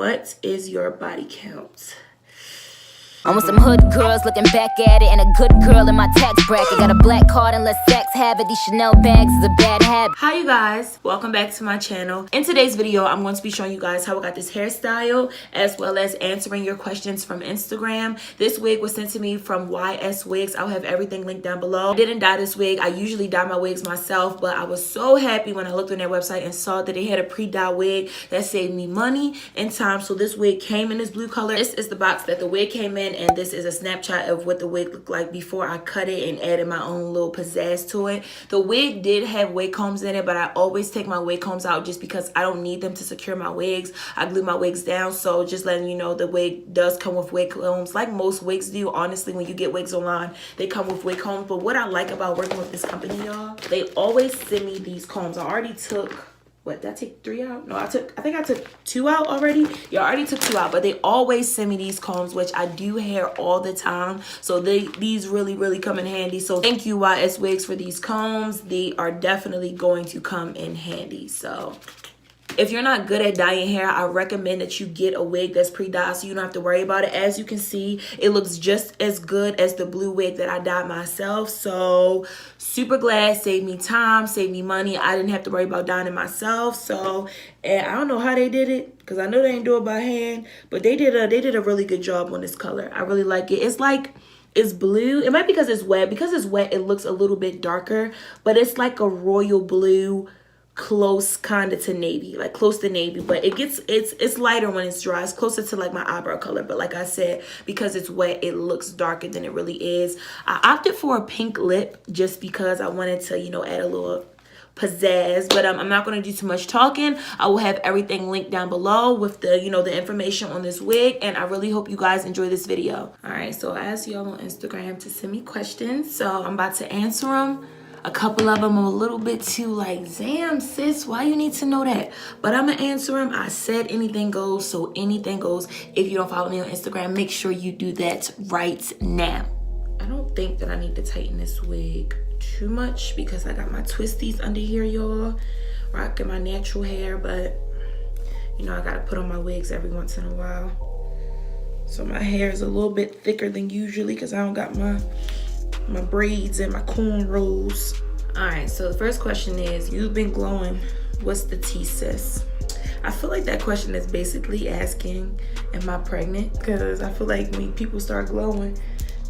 What is your body count? I'm with some hood girls looking back at it, and a good girl in my tax bracket. Got a black card and let sex have it. These Chanel bags is a bad habit. Hi you guys, welcome back to my channel. In today's video, I'm going to be showing you guys how I got this hairstyle, as well as answering your questions from Instagram. This wig was sent to me from YSWigs. I'll have everything linked down below. I didn't dye this wig. I usually dye my wigs myself, but I was so happy when I looked on their website and saw that they had a pre-dye wig that saved me money and time. So this wig came in this blue color. This is the box that the wig came in, and this is a snapshot of what the wig looked like before I cut it and added my own little pizzazz to it. The wig did have wig combs in it, but I always take my wig combs out just because I don't need them to secure my wigs. I glue my wigs down, so just letting you know the wig does come with wig combs, like most wigs do. Honestly, when you get wigs online, they come with wig combs. But what I like about working with this company, y'all, they always send me these combs. I already took, what, did I take 3 out? No, I think I took 2 out already. Yeah, I already took 2 out, but they always send me these combs, which I do hair all the time. So these really come in handy. So thank you, YSWigs, for these combs. They are definitely going to come in handy. So if you're not good at dyeing hair, I recommend that you get a wig that's pre-dyed so you don't have to worry about it. As you can see, it looks just as good as the blue wig that I dyed myself. So super glad, saved me time, saved me money. I didn't have to worry about dyeing it myself. So, and I don't know how they did it, because I know they didn't do it by hand, but they did a really good job on this color. I really like it. It's blue. It might be because it's wet. Because it's wet, it looks a little bit darker, but it's like a royal blue, close kind of to navy, like close to navy, but it's lighter when it's dry. It's closer to like my eyebrow color, but like I said, because it's wet, it looks darker than it really is. I opted for a pink lip just because I wanted to, you know, add a little pizzazz, but I'm not going to do too much talking. I will have everything linked down below with the, you know, the information on this wig, and I really hope you guys enjoy this video. All right, so I asked y'all on Instagram to send me questions, so I'm about to answer them. A couple of them are a little bit too like, damn sis, why you need to know that? But I'm gonna answer them. I said anything goes, so anything goes. If you don't follow me on Instagram, make sure you do that right now. I don't think that I need to tighten this wig too much because I got my twisties under here, y'all. Rocking my natural hair, but you know, I gotta put on my wigs every once in a while. So my hair is a little bit thicker than usually because I don't got my braids and my cornrows. All right, so the first question is, you've been glowing, what's the tea, sis? I feel like that question is basically asking, am I pregnant? Because I feel like when people start glowing,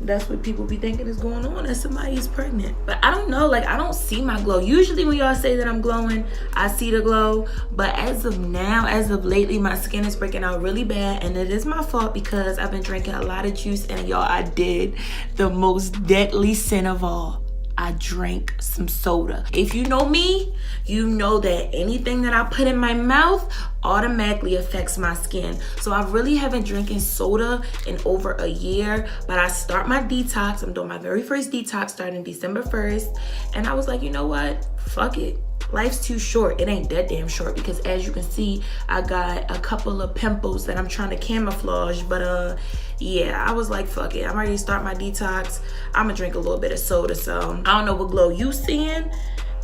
that's what people be thinking is going on, that somebody's pregnant. But I don't know, like I don't see my glow. Usually when y'all say that I'm glowing, I see the glow. But as of now, as of lately, my skin is breaking out really bad, and it is my fault because I've been drinking a lot of juice, and y'all, I did the most deadly sin of all. I drank some soda. If you know me, you know that anything that I put in my mouth automatically affects my skin. So I really haven't drinking soda in over a year, but I start my detox. I'm doing my very first detox starting December 1st. And I was like, you know what? Fuck it. Life's too short. It ain't that damn short because as you can see, I got a couple of pimples that I'm trying to camouflage, but yeah, I was like, fuck it. I'm ready to start my detox. I'm gonna drink a little bit of soda. So I don't know what glow you seeing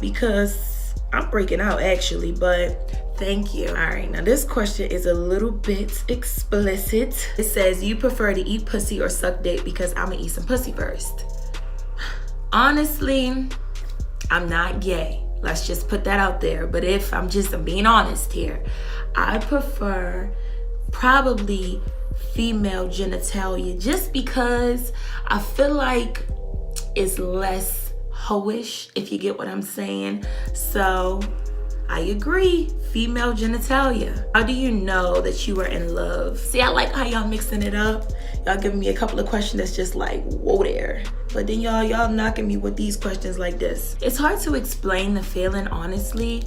because I'm breaking out actually, but thank you. All right, now this question is a little bit explicit. It says, you prefer to eat pussy or suck dick? Because I'm gonna eat some pussy first. Honestly, I'm not gay. Let's just put that out there. But if I'm being honest here, I prefer probably female genitalia just because I feel like it's less hoish, if you get what I'm saying. So I agree, female genitalia. How do you know that you are in love? See, I like how y'all mixing it up. Y'all giving me a couple of questions that's just like, whoa there. But then y'all knocking me with these questions like this. It's hard to explain the feeling, honestly.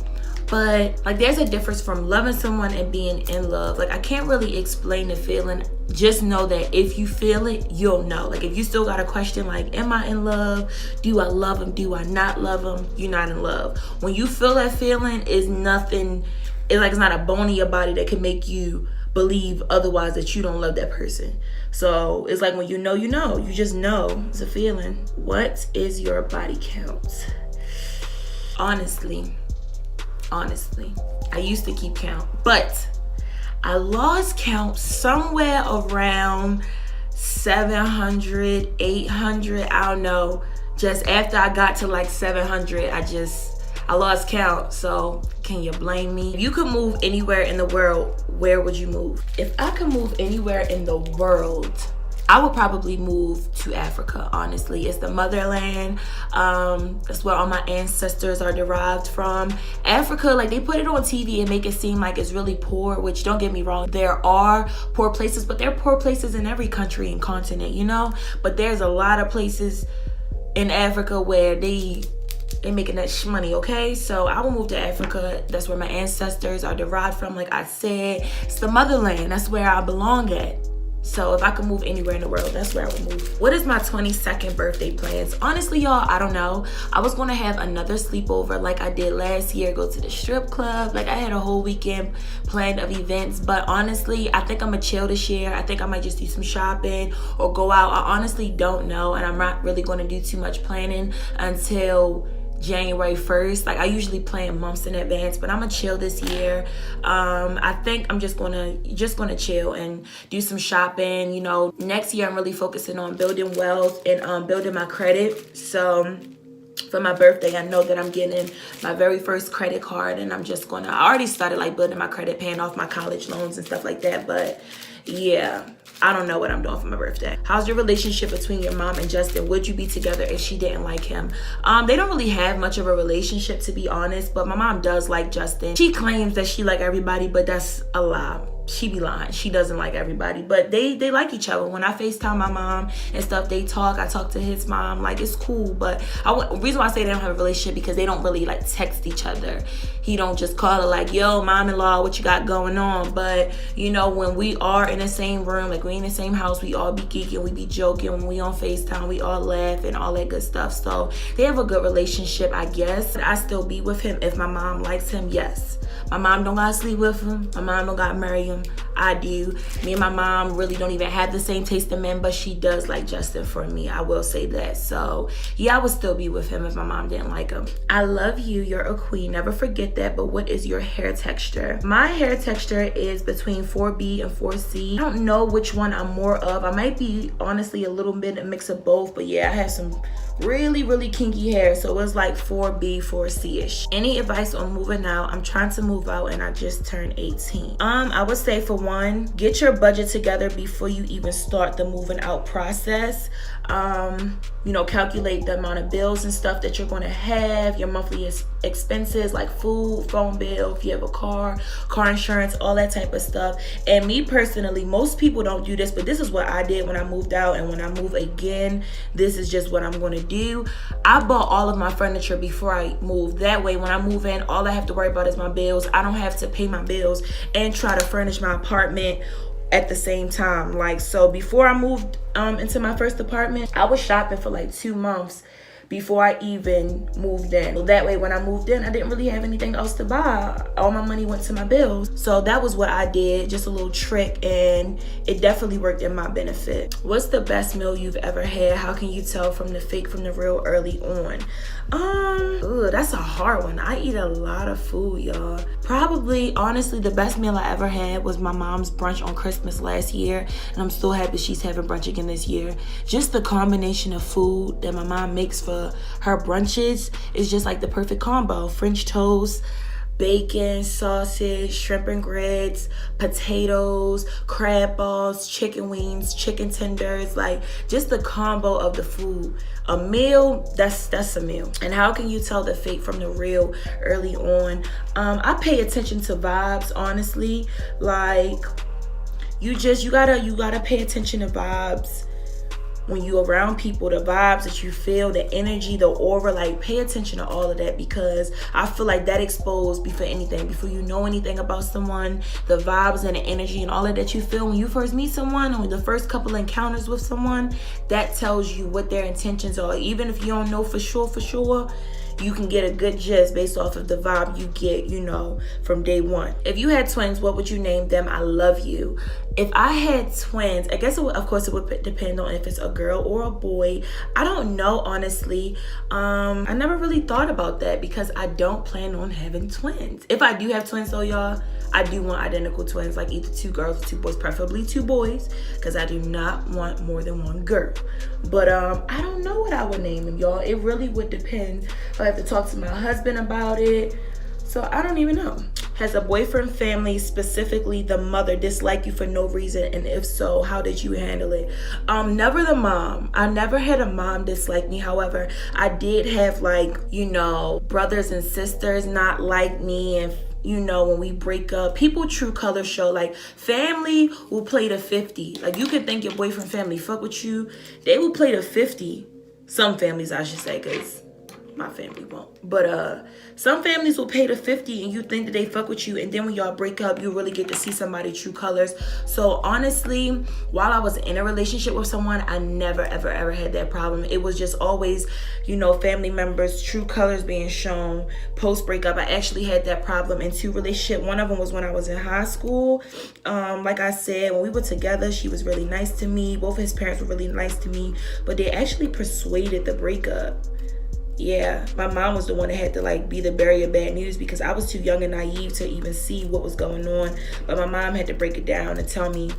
But like there's a difference from loving someone and being in love. Like I can't really explain the feeling. Just know that if you feel it, you'll know. Like if you still got a question like, am I in love? Do I love him? Do I not love him? You're not in love. When you feel that feeling, it's nothing. It's like it's not a bone in your body that can make you believe otherwise that you don't love that person. So it's like when you know, you just know. It's a feeling. What is your body count? Honestly, I used to keep count, but I lost count somewhere around 700, 800, I don't know. Just after I got to like 700, I lost count. So can you blame me? If you could move anywhere in the world, where would you move? If I could move anywhere in the world, I would probably move to Africa, honestly. It's the motherland. That's where all my ancestors are derived from. Africa, like, they put it on TV and make it seem like it's really poor, which, don't get me wrong, there are poor places, but there are poor places in every country and continent, you know? But there's a lot of places in Africa where they making that money, okay? So I will move to Africa. That's where my ancestors are derived from. Like I said, it's the motherland. That's where I belong at. So if I could move anywhere in the world, that's where I would move. What is my 22nd birthday plans? Honestly, y'all, I don't know. I was gonna have another sleepover like I did last year, go to the strip club. Like, I had a whole weekend planned of events, but honestly, I think I'm gonna chill this year. I think I might just do some shopping or go out. I honestly don't know, and I'm not really gonna do too much planning until January 1st. Like, I usually plan months in advance, but I'm gonna chill this year. I think I'm just gonna chill and do some shopping. You know, next year I'm really focusing on building wealth and building my credit. So for my birthday, I know that I'm getting my very first credit card, and I already started like building my credit, paying off my college loans and stuff like that. But yeah, I don't know what I'm doing for my birthday. How's your relationship between your mom and Justin? Would you be together if she didn't like him? They don't really have much of a relationship, to be honest, but my mom does like Justin. She claims that she like everybody, but that's a lie. She be lying. She doesn't like everybody, but they like each other. When I FaceTime my mom and stuff, they talk. I talk to his mom. Like, it's cool. But the reason why I say they don't have a relationship, because they don't really like text each other. He don't just call her like, yo, mom-in-law, what you got going on? But you know, when we are in the same room, like we in the same house, we all be geeking, we be joking. When we on FaceTime, we all laugh and all that good stuff. So they have a good relationship, I guess. I still be with him if my mom likes him, yes. My mom don't gotta sleep with him. My mom don't gotta marry him. I do. Me and my mom really don't even have the same taste in men, but she does like Justin for me. I will say that. So yeah, I would still be with him if my mom didn't like him. I love you. You're a queen. Never forget that. But what is your hair texture? My hair texture is between 4B and 4C. I don't know which one I'm more of. I might be honestly a little bit a mix of both, but yeah, I have some really kinky hair, so it's like 4B, 4C-ish. Any advice on moving out? I'm trying to move out and I just turned 18. I would say, for one, get your budget together before you even start the moving out process. You know, calculate the amount of bills and stuff that you're going to have, your monthly expenses like food, phone bill, if you have a car insurance, all that type of stuff. And me personally, most people don't do this, but this is what I did when I moved out, and when I move again, this is just what I'm going to do. I bought all of my furniture before I moved. That way, when I move in, all I have to worry about is my bills. I don't have to pay my bills and try to furnish my apartment at the same time. Like, so before I moved into my first apartment, I was shopping for like 2 months before I even moved in. So that way, when I moved in, I didn't really have anything else to buy. All my money went to my bills. So that was what I did, just a little trick, and it definitely worked in my benefit. What's the best meal you've ever had? How can you tell from the fake from the real early on? That's a hard one. I eat a lot of food, y'all. Probably, honestly, the best meal I ever had was my mom's brunch on Christmas last year, and I'm still happy she's having brunch again this year. Just the combination of food that my mom makes for her brunches is just like the perfect combo. French toast, bacon, sausage, shrimp and grits, potatoes, crab balls, chicken wings, chicken tenders, like just the combo of the food. A meal, that's a meal. And how can you tell the fake from the real early on? I pay attention to vibes, honestly. Like, you gotta pay attention to vibes. When you around people, the vibes that you feel, the energy, the aura, like pay attention to all of that, because I feel like that exposed before anything. Before you know anything about someone, the vibes and the energy and all of that you feel when you first meet someone, or the first couple encounters with someone, that tells you what their intentions are. Even if you don't know for sure, you can get a good gist based off of the vibe you get, you know, from day one. If you had twins, what would you name them? I love you. If I had twins, I guess of course it would depend on if it's a girl or a boy. I don't know, honestly. I never really thought about that because I don't plan on having twins. If I do have twins though, y'all, I do want identical twins, like either 2 girls or 2 boys, preferably 2 boys, because I do not want more than 1 girl. But I don't know what I would name them, y'all. It really would depend. I have to talk to my husband about it. So I don't even know. Has a boyfriend family, specifically the mother, disliked you for no reason? And if so, how did you handle it? Never the mom. I never had a mom dislike me. However, I did have, like, you know, brothers and sisters not like me. And you know, when we break up, people true color show. Like, family will play to 50. Like, you could think your boyfriend family fuck with you. They will play to 50. Some families, I should say, because my family won't. But some families will pay to 50 and you think that they fuck with you, and then when y'all break up, you really get to see somebody's true colors. So honestly, while I was in a relationship with someone, I never ever had that problem. It was just always, you know, family members true colors being shown post breakup. I actually had that problem in 2 relationships. One of them was when I was in high school. Like I said, when we were together, she was really nice to me. Both his parents were really nice to me, but they actually persuaded the breakup. Yeah, my mom was the one that had to, like, be the bearer of bad news, because I was too young and naive to even see what was going on. But my mom had to break it down and tell me,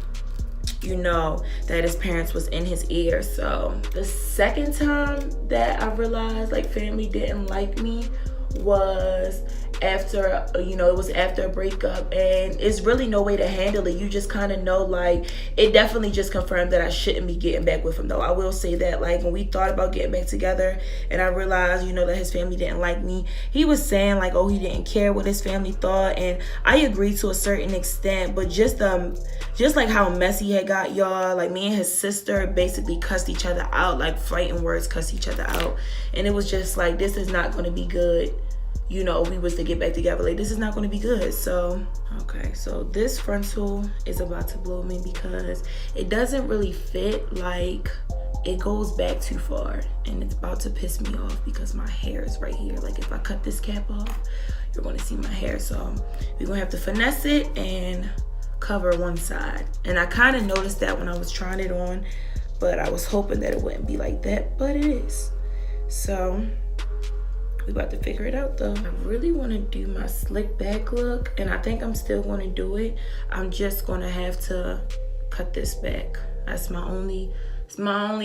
you know, that his parents was in his ear. So the second time that I realized, like, family didn't like me was after, you know, it was after a breakup, and it's really no way to handle it. You just kind of know, like, it definitely just confirmed that I shouldn't be getting back with him, though. I will say that, like, when we thought about getting back together and I realized, you know, that his family didn't like me, he was saying, like, oh, he didn't care what his family thought, and I agree to a certain extent. But just like how messy it got, y'all, like, me and his sister basically cussed each other out, like, fighting words, cussed each other out, and it was just like, this is not going to be good. You know, we was to get back together, like, this is not going to be good. So okay, so this frontal is about to blow me because it doesn't really fit. Like, it goes back too far, and it's about to piss me off because my hair is right here. Like, if I cut this cap off, you're going to see my hair. So we're going to have to finesse it and cover one side. And I kind of noticed that when I was trying it on, but I was hoping that it wouldn't be like that, but it is. So we about to figure it out, though. I really want to do my slick back look, and I think I'm still going to do it. I'm just going to have to cut this back. That's my only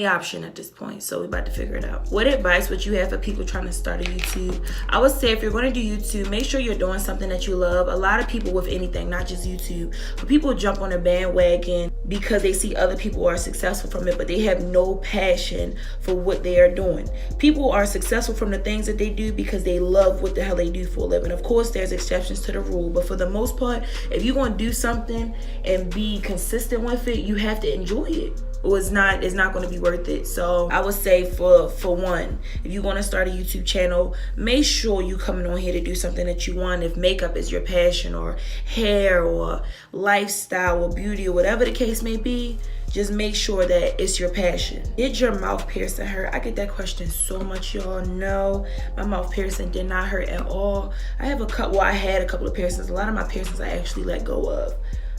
option at this point. So we're about to figure it out. What advice would you have for people trying to start a YouTube? I would say, if you're going to do YouTube, make sure you're doing something that you love. A lot of people with anything, not just YouTube, but people jump on a bandwagon because they see other people are successful from it, but they have no passion for what they are doing. People are successful from the things that they do because they love what the hell they do for a living. Of course, there's exceptions to the rule, but for the most part, if you're going to do something and be consistent with it, you have to enjoy it. It's not going to be worth it. So I would say, for one, if you want to start a YouTube channel, make sure you coming on here to do something that you want. If makeup is your passion, or hair, or lifestyle, or beauty, or whatever the case may be, just make sure that it's your passion. Did your mouth piercing hurt? I get that question so much, y'all. No, my mouth piercing did not hurt at all. I had a couple of piercings. A lot of my piercings I actually let go of,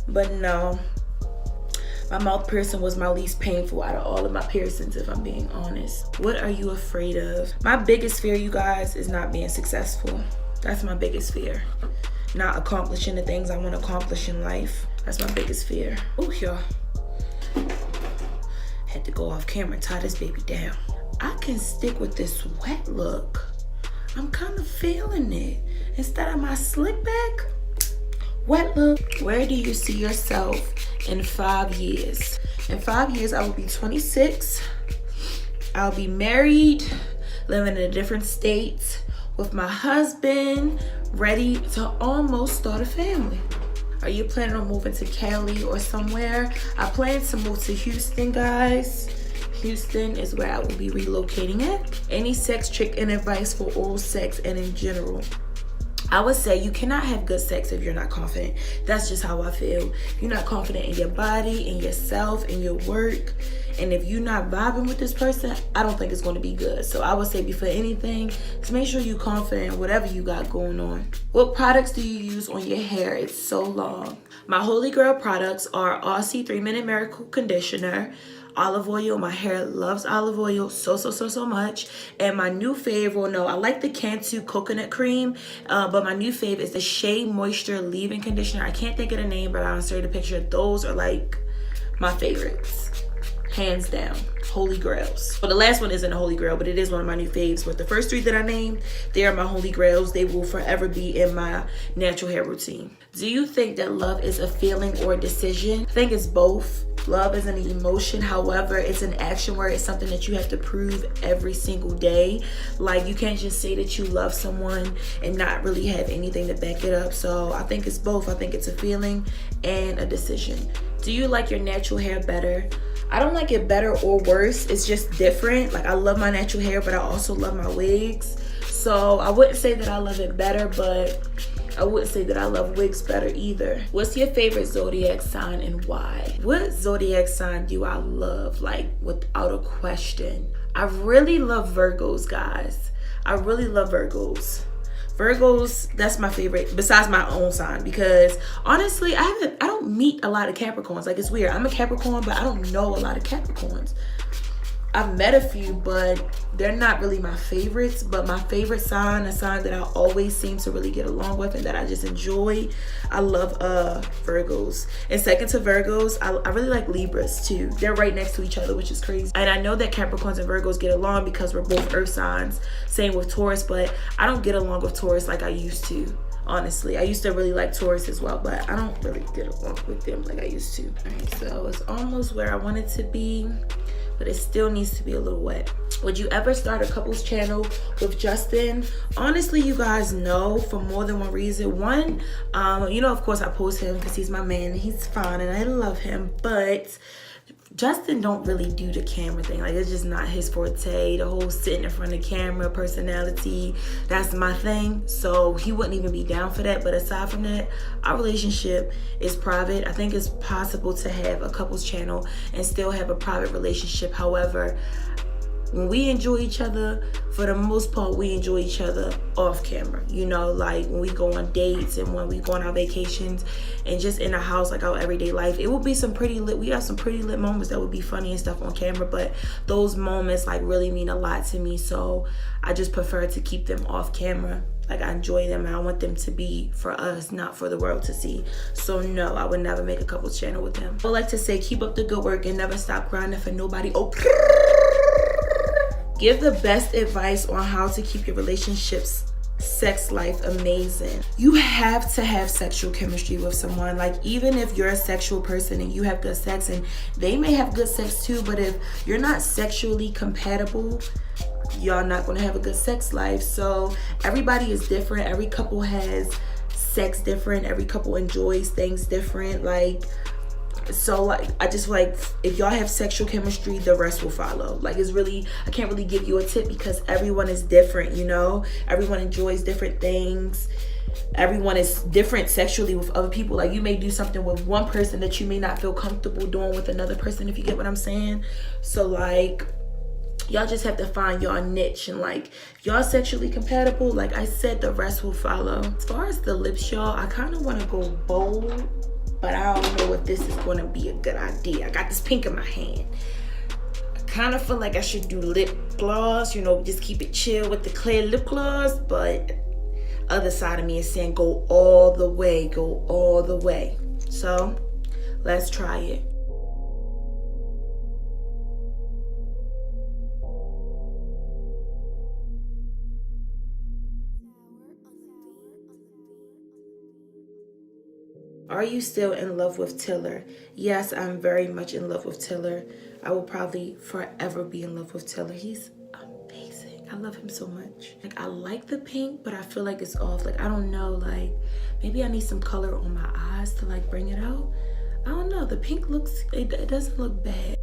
but no. My mouth piercing was my least painful out of all of my piercings, if I'm being honest. What are you afraid of? My biggest fear, you guys, is not being successful. That's my biggest fear. Not accomplishing the things I want to accomplish in life. That's my biggest fear. Oh, y'all. Had to go off camera and tie this baby down. I can stick with this wet look. I'm kind of feeling it. Instead of my slick back, wet look. Where do you see yourself in 5 years? In 5 years, I will be 26. I'll be married, living in a different state with my husband, ready to almost start a family. Are you planning on moving to Cali or somewhere? I plan to move to Houston, guys. Houston is where I will be relocating at. Any sex trick and advice for oral sex and in general? I would say you cannot have good sex if you're not confident. That's just how I feel. If you're not confident in your body, in yourself, in your work, and if you're not vibing with this person, I don't think it's going to be good. So I would say, before anything, just make sure you're confident in whatever you got going on. What products do you use on your hair? It's so long. My holy grail products are Aussie 3-Minute Miracle Conditioner, olive oil. My hair loves olive oil so much. And my new fave, well, no, I like the Cantu coconut cream, but my new fave is the Shea Moisture leave-in conditioner. I can't think of the name, but I'll show you the picture. Those are like my favorites, hands down. Holy grails. Well, the last one isn't a holy grail, but it is one of my new faves. But the first 3 that I named, they are my holy grails. They will forever be in my natural hair routine. Do you think that love is a feeling or a decision? I think it's both. Love is an emotion, however, it's an action where it's something that you have to prove every single day. Like, you can't just say that you love someone and not really have anything to back it up. So I think it's both. I think it's a feeling and a decision. Do you like your natural hair better? I don't like it better or worse. It's just different. Like, I love my natural hair, but I also love my wigs. So I wouldn't say that I love it better, but I wouldn't say that I love wigs better either. What's your favorite zodiac sign and why? What zodiac sign do I love? Like, without a question. I really love Virgos, guys. I really love Virgos. Virgos, that's my favorite besides my own sign, because honestly, I don't meet a lot of Capricorns. Like, it's weird. I'm a Capricorn, but I don't know a lot of Capricorns. I've met a few, but they're not really my favorites. But my favorite sign, a sign that I always seem to really get along with and that I just enjoy, I love Virgos. And second to Virgos, I really like Libras too. They're right next to each other, which is crazy. And I know that Capricorns and Virgos get along because we're both earth signs. Same with Taurus, but I don't get along with Taurus like I used to. Honestly, I used to really like Taurus as well, but I don't really get along with them like I used to. All right, so it's almost where I want it to be, but it still needs to be a little wet. Would you ever start a couples channel with Justin? Honestly, you guys know, for more than one reason. One, you know, of course I post him because he's my man and he's fine and I love him, but Justin don't really do the camera thing. Like, it's just not his forte. The whole sitting in front of the camera personality, that's my thing. So he wouldn't even be down for that. But aside from that, our relationship is private. I think it's possible to have a couples channel and still have a private relationship. However, when we enjoy each other, for the most part, we enjoy each other off camera. You know, like when we go on dates and when we go on our vacations and just in the house, like our everyday life, it will be some pretty lit. We have some pretty lit moments that would be funny and stuff on camera, but those moments like really mean a lot to me. So I just prefer to keep them off camera. Like, I enjoy them and I want them to be for us, not for the world to see. So no, I would never make a couples channel with him. I would like to say, keep up the good work and never stop grinding for nobody. Oh, give the best advice on how to keep your relationships sex life amazing. You have to have sexual chemistry with someone. Like, even if you're a sexual person and you have good sex and they may have good sex too, but if you're not sexually compatible, y'all not gonna have a good sex life. So everybody is different. Every couple has sex different. Every couple enjoys things different. Like, so like, I just like, if y'all have sexual chemistry, the rest will follow. Like, it's really, I can't really give you a tip because everyone is different, you know? Everyone enjoys different things. Everyone is different sexually with other people. Like, you may do something with one person that you may not feel comfortable doing with another person, if you get what I'm saying. So like, y'all just have to find your niche, and like, if y'all sexually compatible, like I said, the rest will follow. As far as the lips, y'all, I kind of want to go bold, but I don't know if this is going to be a good idea. I got this pink in my hand. I kind of feel like I should do lip gloss, you know, just keep it chill with the clear lip gloss, but other side of me is saying go all the way, go all the way. So let's try it. Are you still in love with Tiller? Yes, I'm very much in love with Tiller. I will probably forever be in love with Tiller. He's amazing. I love him so much. Like, I like the pink, but I feel like it's off. Like, I don't know, like, maybe I need some color on my eyes to like bring it out. I don't know. The pink looks, it doesn't look bad.